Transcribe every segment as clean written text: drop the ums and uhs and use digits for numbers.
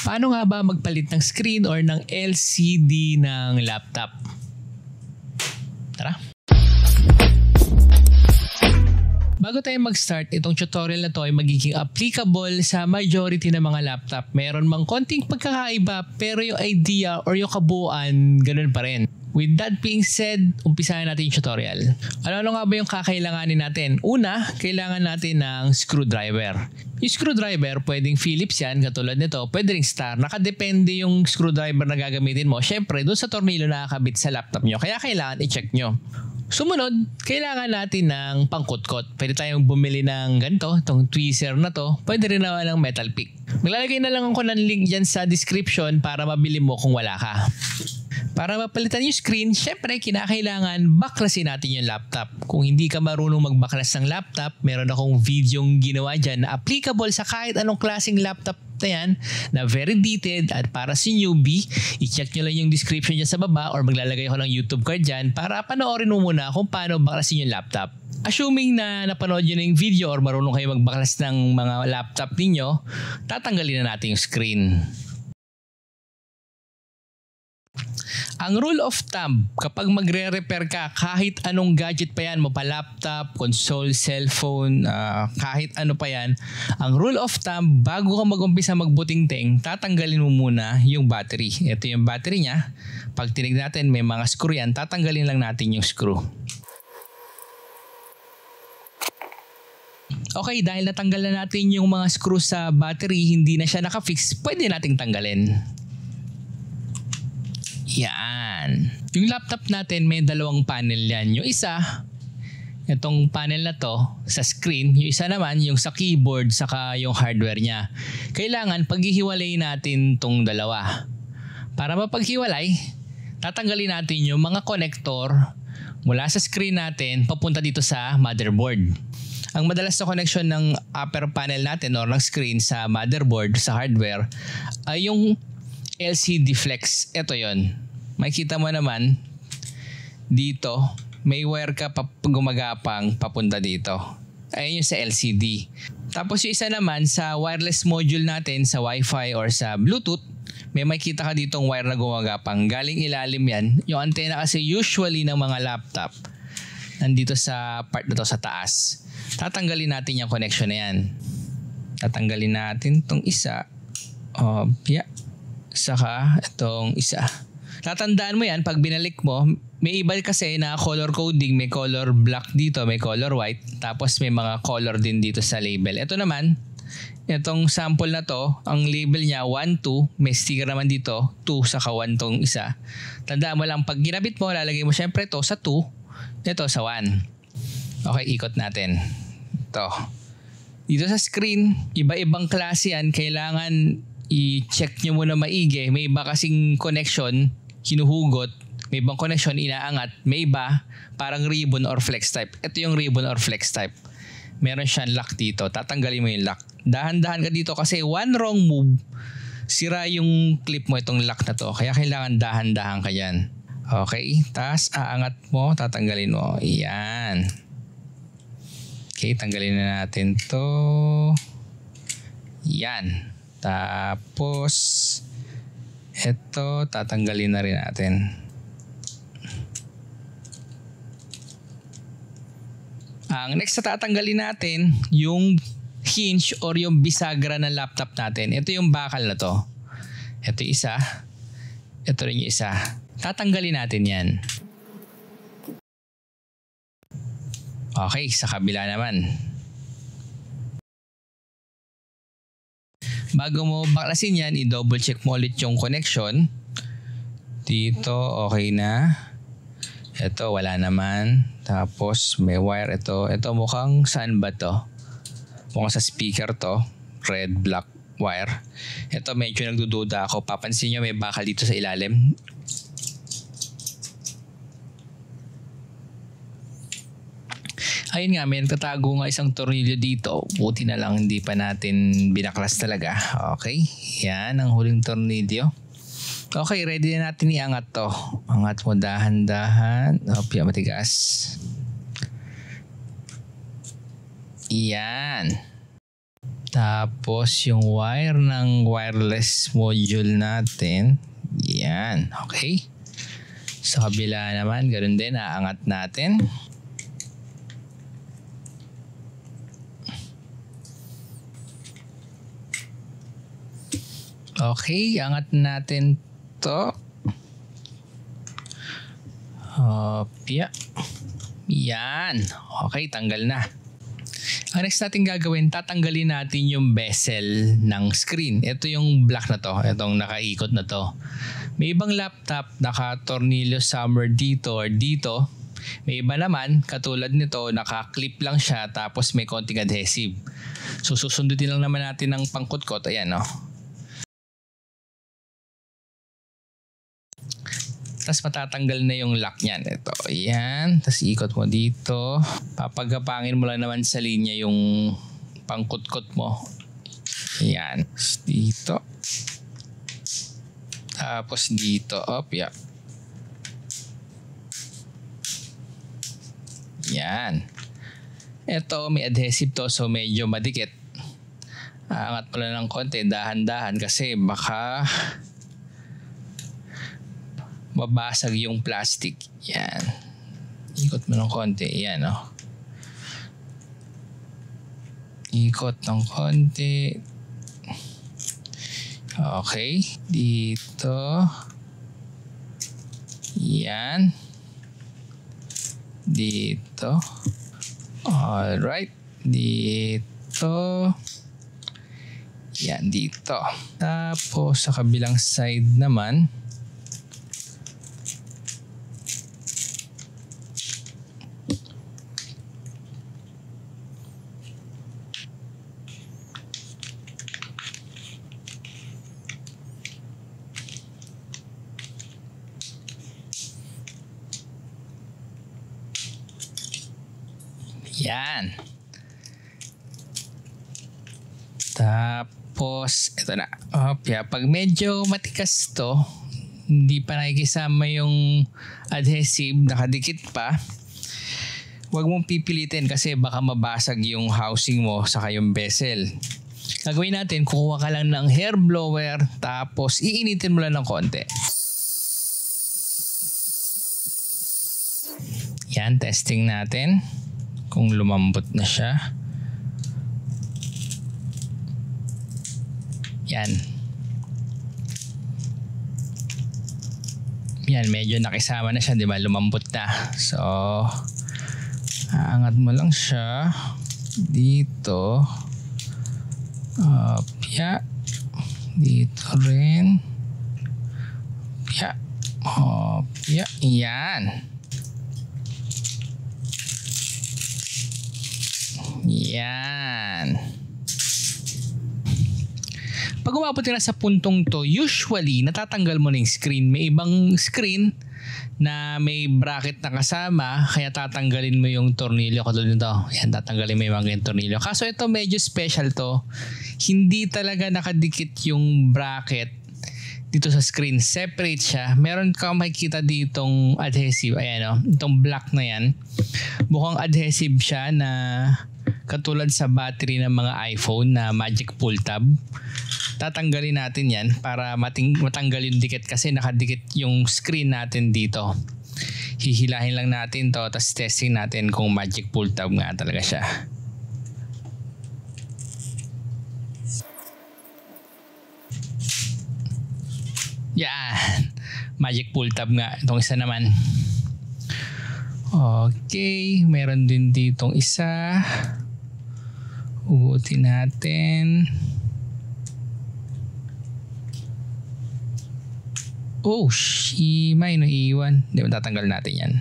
Paano nga ba magpalit ng screen or ng LCD ng laptop? Tara! Bago tayo mag-start, itong tutorial na to ay magiging applicable sa majority ng mga laptop. Meron mang konting pagkakaiba pero yung idea or yung kabuuan, ganun pa rin. With that being said, umpisahan natin yung tutorial. Ano nga ba yung kakailanganin natin? Una, kailangan natin ng screwdriver. Yung screwdriver, pwedeng Phillips yan, katulad nito. Pwede ring Star. Nakadepende yung screwdriver na gagamitin mo. Siyempre, doon sa tornilyo na nakakabit sa laptop nyo. Kaya kailangan i-check nyo. Sumunod, kailangan natin ng pangkutkot. Pwede tayong bumili ng ganito, itong tweezer na to. Pwede rin naman ng metal pick. Maglalagay na lang ako ng link dyan sa description para mabili mo kung wala ka. Para mapalitan yung screen, syempre kinakailangan baklasin natin yung laptop. Kung hindi ka marunong magbaklas ng laptop, meron akong videong ginawa dyan na applicable sa kahit anong klaseng laptop na yan, na very detailed at para si newbie. I-check nyo lang yung description dyan sa baba or maglalagay ako ng YouTube card dyan para panoorin mo muna kung paano baklasin yung laptop. Assuming na napanood nyo na yung video or marunong kayo magbaklas ng mga laptop ninyo, tatanggalin na natin yung screen. Ang rule of thumb, kapag magre-repair ka, kahit anong gadget pa yan mo, pa laptop, console, cellphone, kahit ano pa yan, ang rule of thumb, bago ka mag-umpisa magbuting-ting, tatanggalin mo muna yung battery. Ito yung battery niya. Pag tinignan natin, may mga screw yan, tatanggalin lang natin yung screw. Okay, dahil natanggal na natin yung mga screw sa battery, hindi na siya nakafix, pwede nating tanggalin. Yan. Yung laptop natin may dalawang panel yan. Yung isa, itong panel na to sa screen. Yung isa naman yung sa keyboard saka yung hardware niya. Kailangan paghihiwalay natin tong dalawa. Para mapaghiwalay, tatanggalin natin yung mga connector mula sa screen natin papunta dito sa motherboard. Ang madalas na connection ng upper panel natin or ng screen sa motherboard, sa hardware, ay yung LCD flex. Ito yon. Makikita mo naman dito may wire ka gumagapang papunta dito. Ayun yung sa LCD. Tapos yung isa naman sa wireless module natin sa Wi-Fi or sa Bluetooth, may makikita ka ditong wire na gumagapang. Galing ilalim yan. Yung antenna kasi usually ng mga laptop nandito sa part na to sa taas. Tatanggalin natin yung connection na yan. Tatanggalin natin tong isa. Saka itong isa. Tatandaan mo yan pag binalik mo, may iba kasi na color coding, may color black dito, may color white, tapos may mga color din dito sa label. Ito naman, itong sample na to, ang label niya 1, 2, may sticker naman dito, 2 saka 1 tong isa. Tandaan mo lang, pag ginabit mo, lalagay mo syempre to sa 2, ito sa 1. Okay, ikot natin. Ito. Dito sa screen, iba-ibang klase yan, kailangan i-check nyo muna maigi. May iba kasing connection, hinuhugot. May ibang connection, inaangat. May iba, parang ribbon or flex type. Ito yung ribbon or flex type. Meron siyang lock dito. Tatanggalin mo yung lock. Dahan-dahan ka dito kasi one wrong move, sira yung clip mo itong lock na to. Kaya kailangan dahan-dahan ka dyan. Okay, tas aangat mo, tatanggalin mo. Yan. Okay, tanggalin na natin to. Yan. Tapos, ito, tatanggalin na rin natin. Ang next na tatanggalin natin, yung hinge or yung bisagra ng laptop natin. Ito yung bakal na to. Ito yung isa. Ito rin yung isa. Tatanggalin natin yan. Okay, sa kabila naman. Bago mo baklasin yan, i-double check mo ulit yung connection. Dito, okay na. Ito, wala naman. Tapos, may wire ito. Ito, mukhang saan ba to? Mukhang sa speaker to. Red, black wire. Ito, medyo nagdududa ako. Papansin nyo, may bakal dito sa ilalim. Ayun nga, may nagtatago nga isang tornilyo dito. Buti na lang hindi pa natin binaklas talaga. Okay, yan ang huling tornilyo. Okay, ready na natin iangat to. Angat mo dahan-dahan. Opya, matigas. Yan. Tapos yung wire ng wireless module natin. Yan. Okay. Sa kabila naman, ganoon din. Aangat natin. Okay. Angat natin to. Yeah. Yan. Okay, tanggal na. Ang next natin gagawin, tatanggalin natin yung bezel ng screen. Ito yung black na to. Itong nakaikot na to. May ibang laptop, naka-tornilyo somewhere dito or dito. May iba naman, katulad nito, naka-clip lang siya tapos may konting adhesive. So susundutin lang naman natin ng pangkutkot. Ayan, no? Tapos matatanggal na yung lock niyan. Ito, ayan. Tapos ikot mo dito. Papagapangin mo lang naman sa linya yung pangkutkot mo. Ayan. Dito. Tapos dito. Up, yeah. Ayan. Ito, may adhesive to. So, medyo madikit. Angat pala ng konti. Dahan-dahan kasi baka mabasag yung plastic. Yan. Ikot mo ng konti. Yan, oh. Ikot ng konti. Okay. Dito. Yan. Dito. Alright. Dito. Yan, dito. Tapos, sa kabilang side naman, yan. Tapos, ito na. Pag medyo matikas to, hindi pa nakikisama yung adhesive, nakadikit pa, huwag mong pipilitin kasi baka mabasag yung housing mo saka yung bezel. Gagawin natin, kukuha ka lang ng hair blower, tapos iinitin mo lang ng konti. Yan, testing natin kung lumambot na siya. Yan. Yan, medyo nakisama na siya, di ba? Lumambot na. So, aangat mo lang siya dito. Yeah. Dito rin. Yeah. Yeah. Yan. Yan. Pag umabot ka na sa puntong to, usually natatanggal mo na yung screen. May ibang screen na may bracket na kasama, kaya tatanggalin mo yung tornilyo katulad nito. Yan, tatanggalin mo yung mga tornilyo. Kaso ito medyo special to. Hindi talaga nakadikit yung bracket dito sa screen. Separate siya. Meron kang makikita ditong adhesive. Ayan, oh, itong black na yan. Mukhang adhesive siya na katulad sa battery ng mga iPhone na magic pull tab. Tatanggalin natin yan para matanggal yung dikit kasi nakadikit yung screen natin dito. Hihilahin lang natin to, tapos testing natin kung magic pull tab nga talaga siya. Yan, magic pull tab nga. Itong isa naman. Okay, meron din ditong isa. Ugutin natin. Oh, may naiiwan. Hindi, matatanggal natin yan.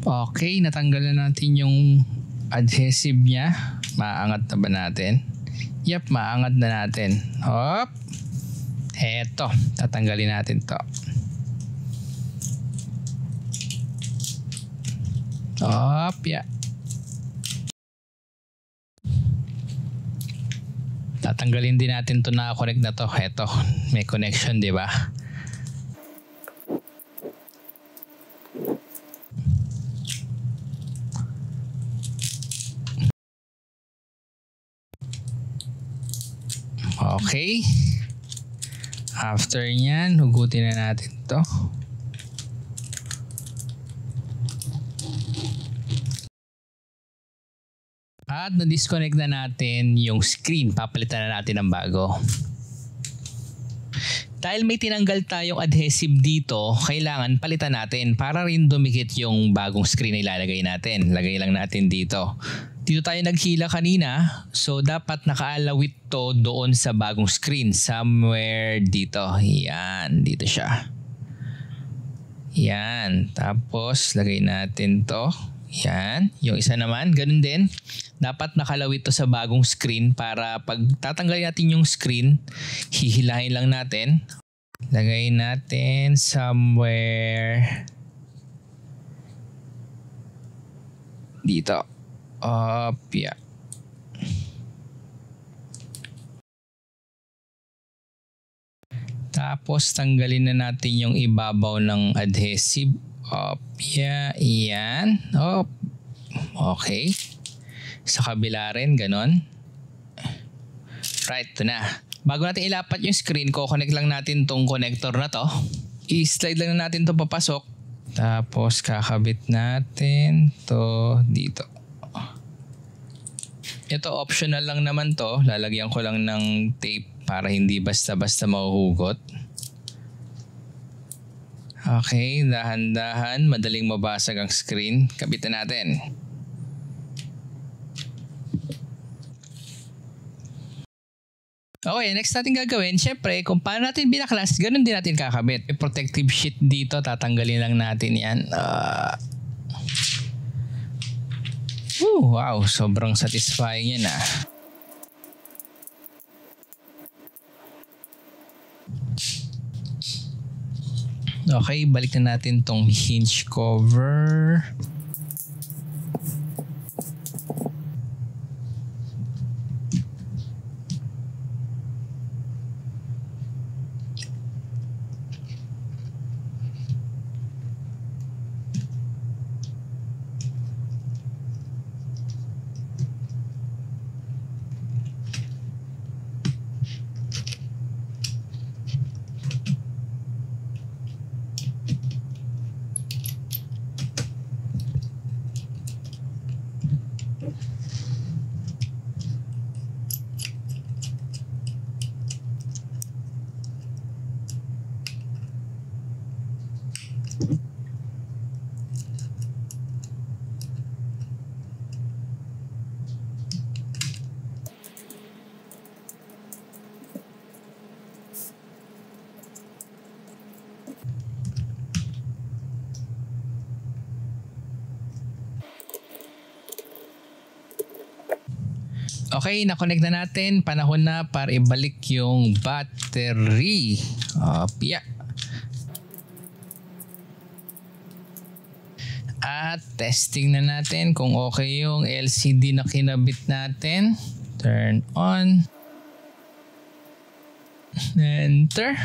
Okay, natanggal na natin yung adhesive niya. Maangat na ba natin? Yep, maangat na natin. Hop. Eto, tatanggalin natin to. Hop, yeah. Tatanggalin din natin to na connect na to. Eto, may connection, di ba? Okay. After nyan, hugutin na natin to. At na-disconnect na natin yung screen. Papalitan na natin ng bago. Dahil may tinanggal tayong adhesive dito, kailangan palitan natin para rin dumikit yung bagong screen na ilalagay natin. Lagay lang natin dito. Dito tayo naghila kanina, so dapat nakaalawit to doon sa bagong screen. Somewhere dito. Yan, dito siya. Yan. Tapos lagay natin to. Yan. Yung isa naman, ganun din. Dapat nakalawit to sa bagong screen para pag tatanggalin natin yung screen, hihilahin lang natin. Lagay natin somewhere dito. Yeah. Tapos tanggalin na natin yung ibabaw ng adhesive. Yeah. Yan. Okay. Sa kabila rin, ganon. Right, ito na. Bago natin ilapat yung screen, connect lang natin tong connector na to. I-slide lang natin to papasok. Tapos kakabit natin to dito. Ito optional lang naman to. Lalagyan ko lang ng tape para hindi basta-basta mahuhugot. Okay, dahan-dahan. Madaling mabasag ang screen. Kabitan natin. Okay, next natin gagawin, syempre, kung paano natin binaklas, ganun din natin kakabit. May protective sheet dito, tatanggalin lang natin yan. Wow, sobrang satisfying yan ah. Okay, balik na natin tong hinge cover. Okay, na-connect na natin. Panahon na para ibalik yung battery. Yeah. At testing na natin kung okay yung LCD na kinabit natin. Turn on. Enter.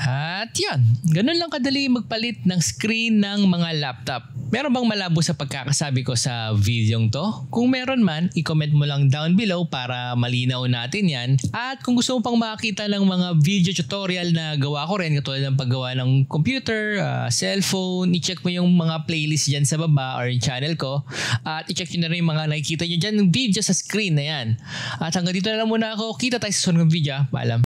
At yan. Ganun lang kadali magpalit ng screen ng mga laptop. Meron bang malabo sa pagkakasabi ko sa videong to? Kung meron man, i-comment mo lang down below para malinaw natin yan. At kung gusto mo pang makakita ng mga video tutorial na gawa ko rin, katulad ng paggawa ng computer, cellphone, i-check mo yung mga playlist dyan sa baba or yung channel ko. At i-check nyo na rin yung mga nakikita nyo dyan ng video sa screen na yan. At hanggang dito na lang muna ako. Kita tayo sa sunod video. Paalam.